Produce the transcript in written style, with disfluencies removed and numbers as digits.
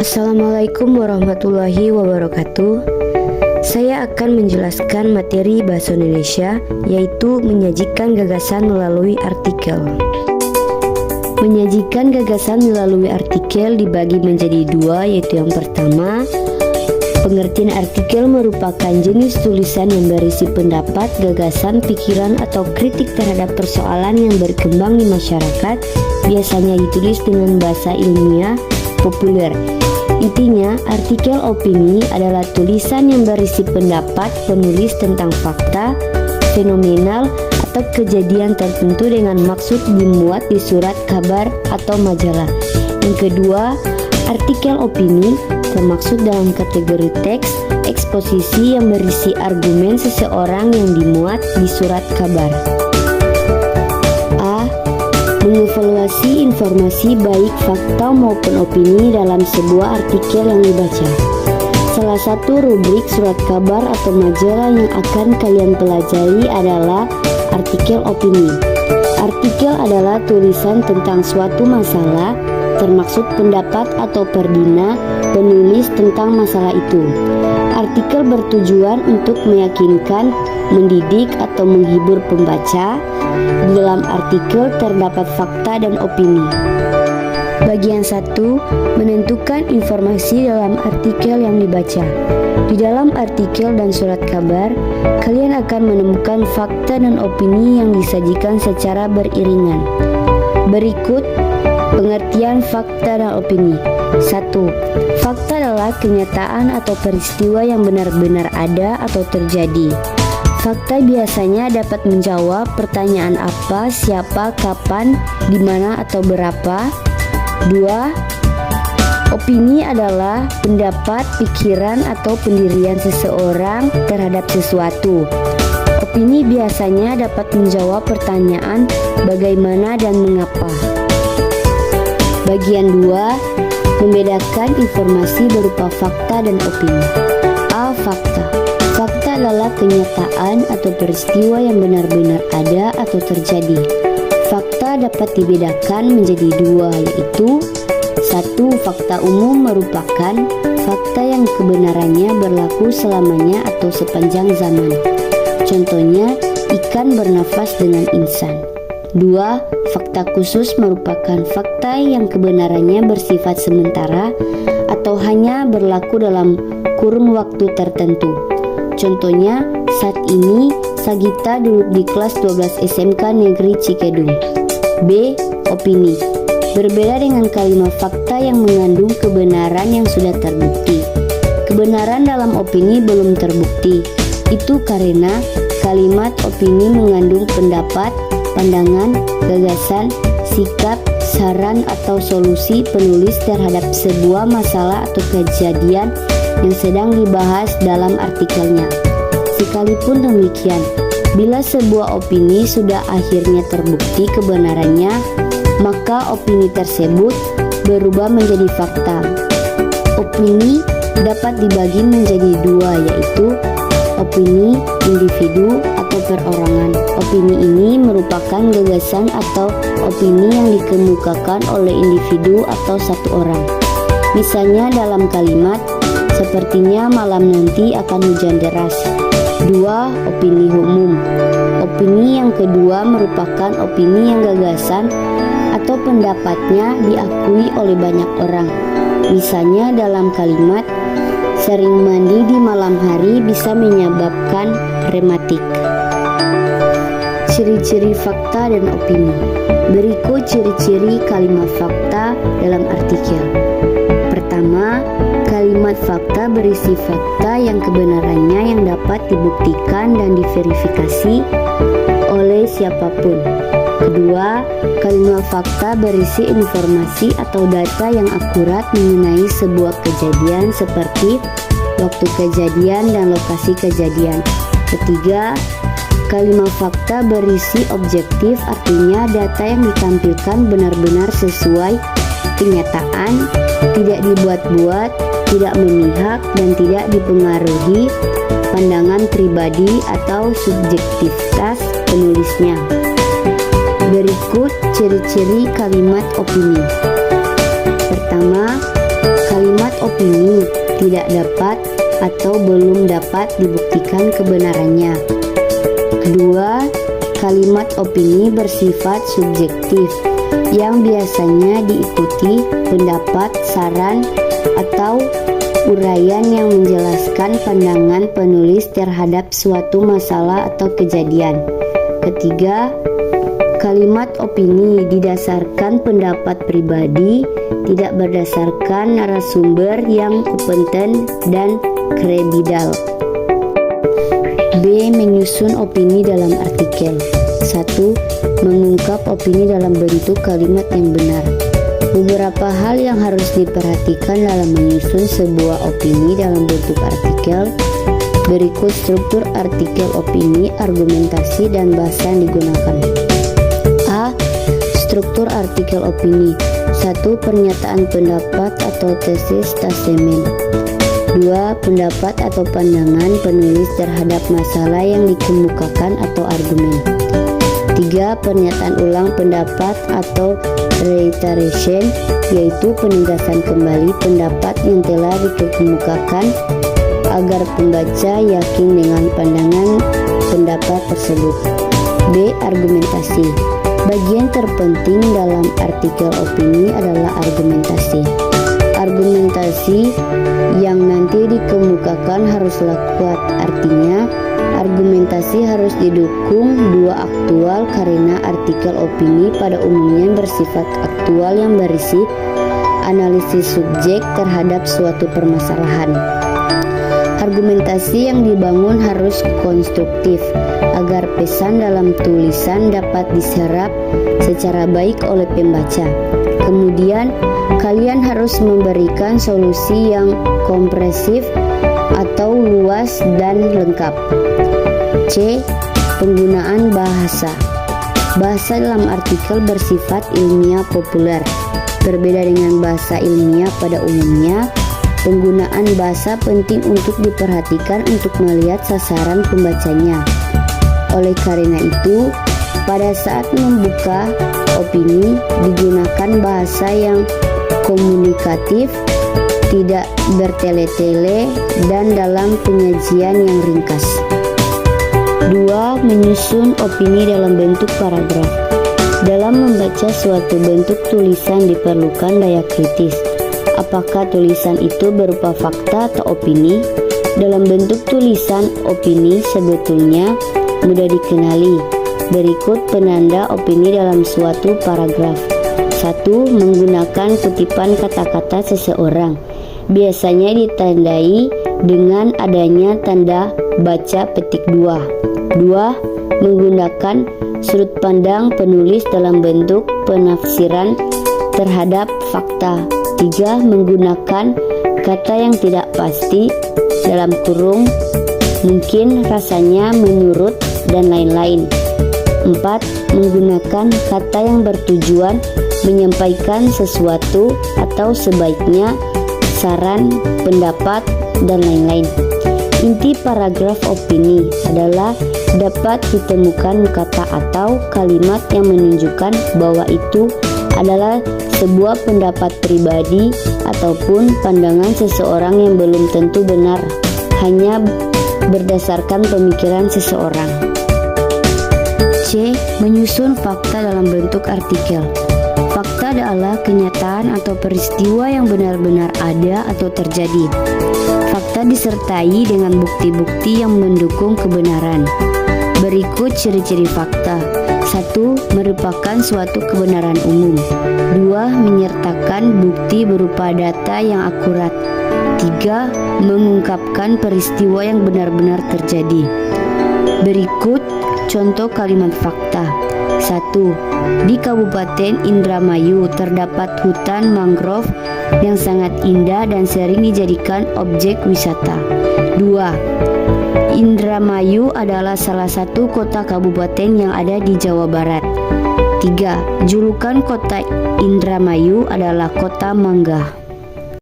Assalamualaikum warahmatullahi wabarakatuh. Saya akan menjelaskan materi bahasa Indonesia, yaitu menyajikan gagasan melalui artikel. Menyajikan gagasan melalui artikel dibagi menjadi dua, yaitu yang pertama, pengertian artikel merupakan jenis tulisan yang berisi pendapat, gagasan, pikiran, atau kritik terhadap persoalan yang berkembang di masyarakat, biasanya ditulis dengan bahasa ilmiah populer. Intinya, artikel opini adalah tulisan yang berisi pendapat penulis tentang fakta, fenomenal, atau kejadian tertentu dengan maksud dimuat di surat kabar atau majalah. Yang kedua, artikel opini termaksud dalam kategori teks eksposisi yang berisi argumen seseorang yang dimuat di surat kabar. A. Mengevaluasi informasi baik fakta maupun opini dalam sebuah artikel yang dibaca. Salah satu rubrik surat kabar atau majalah yang akan kalian pelajari adalah artikel opini. Artikel adalah tulisan tentang suatu masalah, termaksud pendapat atau perdina penulis tentang masalah itu. Artikel bertujuan untuk meyakinkan, mendidik, atau menghibur pembaca. Di dalam artikel terdapat fakta dan opini. Bagian 1. Menentukan informasi dalam artikel yang dibaca. Di dalam artikel dan surat kabar, kalian akan menemukan fakta dan opini yang disajikan secara beriringan. Berikut pengertian fakta dan opini. 1. Fakta adalah kenyataan atau peristiwa yang benar-benar ada atau terjadi. Fakta biasanya dapat menjawab pertanyaan apa, siapa, kapan, di mana, atau berapa. 2. Opini adalah pendapat, pikiran, atau pendirian seseorang terhadap sesuatu. Opini biasanya dapat menjawab pertanyaan bagaimana dan mengapa. Bagian 2. Membedakan informasi berupa fakta dan opini. A. Fakta. Fakta adalah kenyataan atau peristiwa yang benar-benar ada atau terjadi. Fakta dapat dibedakan menjadi dua, yaitu 1. Fakta umum merupakan fakta yang kebenarannya berlaku selamanya atau sepanjang zaman. Contohnya, ikan bernafas dengan insan. 2. Fakta khusus merupakan fakta yang kebenarannya bersifat sementara atau hanya berlaku dalam kurun waktu tertentu. Contohnya, saat ini Sagita duduk di kelas 12 SMK Negeri Cikedung. B. Opini. Berbeda dengan kalimat fakta yang mengandung kebenaran yang sudah terbukti. Kebenaran dalam opini belum terbukti. Itu karena kalimat opini mengandung pendapat, pandangan, gagasan, sikap, saran, atau solusi penulis terhadap sebuah masalah atau kejadian yang sedang dibahas dalam artikelnya. Sekalipun demikian, bila sebuah opini sudah akhirnya terbukti kebenarannya, maka opini tersebut berubah menjadi fakta. Opini dapat dibagi menjadi dua, yaitu opini individu atau perorangan. Opini ini merupakan gagasan atau opini yang dikemukakan oleh individu atau satu orang. Misalnya dalam kalimat, sepertinya malam nanti akan hujan deras. 2. Opini umum. Opini yang kedua merupakan opini yang gagasan atau pendapatnya diakui oleh banyak orang. Misalnya dalam kalimat, sering mandi di malam hari bisa menyebabkan rematik. Ciri-ciri fakta dan opini. Berikut ciri-ciri kalimat fakta dalam artikel. Pertama, kalimat fakta berisi fakta yang kebenarannya yang dapat dibuktikan dan diverifikasi oleh siapapun. Kedua, kalimat fakta berisi informasi atau data yang akurat mengenai sebuah kejadian seperti waktu kejadian dan lokasi kejadian. Ketiga, kalimat fakta berisi objektif, artinya data yang ditampilkan benar-benar sesuai kenyataan, tidak dibuat-buat, tidak memihak, dan tidak dipengaruhi pandangan pribadi atau subjektivitas penulisnya. Berikut ciri-ciri kalimat opini. Pertama, kalimat opini tidak dapat atau belum dapat dibuktikan kebenarannya. Kedua, kalimat opini bersifat subjektif yang biasanya diikuti pendapat, saran, atau uraian yang menjelaskan pandangan penulis terhadap suatu masalah atau kejadian. Ketiga, kalimat opini didasarkan pendapat pribadi, tidak berdasarkan narasumber yang kompeten dan kredibel. B. Menyusun opini dalam artikel. 1. Mengungkap opini dalam bentuk kalimat yang benar. Beberapa hal yang harus diperhatikan dalam menyusun sebuah opini dalam bentuk artikel. Berikut struktur artikel opini, argumentasi, dan bahasa yang digunakan. A. Struktur artikel opini. 1. Pernyataan pendapat atau tesis statement. 2. Pendapat atau pandangan penulis terhadap masalah yang dikemukakan atau argumen. 3. Pernyataan ulang pendapat atau reiteration, yaitu penegasan kembali pendapat yang telah dikemukakan agar pembaca yakin dengan pandangan pendapat tersebut. B. Argumentasi. Bagian terpenting dalam artikel opini adalah argumentasi. Argumentasi yang nanti dikemukakan haruslah kuat, artinya argumentasi harus didukung dua aktual karena artikel opini pada umumnya bersifat aktual yang berisi analisis subjek terhadap suatu permasalahan. Argumentasi yang dibangun harus konstruktif agar pesan dalam tulisan dapat diserap secara baik oleh pembaca. Kemudian, kalian harus memberikan solusi yang komprehensif atau luas dan lengkap. C. Penggunaan bahasa. Bahasa dalam artikel bersifat ilmiah populer. Berbeda dengan bahasa ilmiah pada umumnya, penggunaan bahasa penting untuk diperhatikan untuk melihat sasaran pembacanya. Oleh karena itu, pada saat membuka opini digunakan bahasa yang komunikatif, tidak bertele-tele, dan dalam penyajian yang ringkas. 2. Menyusun opini dalam bentuk paragraf. Dalam membaca suatu bentuk tulisan diperlukan daya kritis. Apakah tulisan itu berupa fakta atau opini? Dalam bentuk tulisan opini sebetulnya mudah dikenali. Berikut penanda opini dalam suatu paragraf. 1. Menggunakan kutipan kata-kata seseorang. Biasanya ditandai dengan adanya tanda baca petik 2. 2. Menggunakan sudut pandang penulis dalam bentuk penafsiran terhadap fakta. 3. Menggunakan kata yang tidak pasti dalam kurung mungkin, rasanya, menurut, dan lain-lain. 4. Menggunakan kata yang bertujuan menyampaikan sesuatu atau sebaiknya, saran, pendapat, dan lain-lain. Inti paragraf opini adalah dapat ditemukan kata atau kalimat yang menunjukkan bahwa itu adalah sebuah pendapat pribadi ataupun pandangan seseorang yang belum tentu benar, hanya berdasarkan pemikiran seseorang. C. Menyusun fakta dalam bentuk artikel. Fakta adalah kenyataan atau peristiwa yang benar-benar ada atau terjadi. Fakta disertai dengan bukti-bukti yang mendukung kebenaran. Berikut ciri-ciri fakta. 1. Merupakan suatu kebenaran umum. 2. Menyertakan bukti berupa data yang akurat. 3. Mengungkapkan peristiwa yang benar-benar terjadi. Berikut contoh kalimat fakta. 1. Di Kabupaten Indramayu terdapat hutan mangrove yang sangat indah dan sering dijadikan objek wisata. 2. Indramayu adalah salah satu kota kabupaten yang ada di Jawa Barat. 3. Julukan kota Indramayu adalah kota mangga.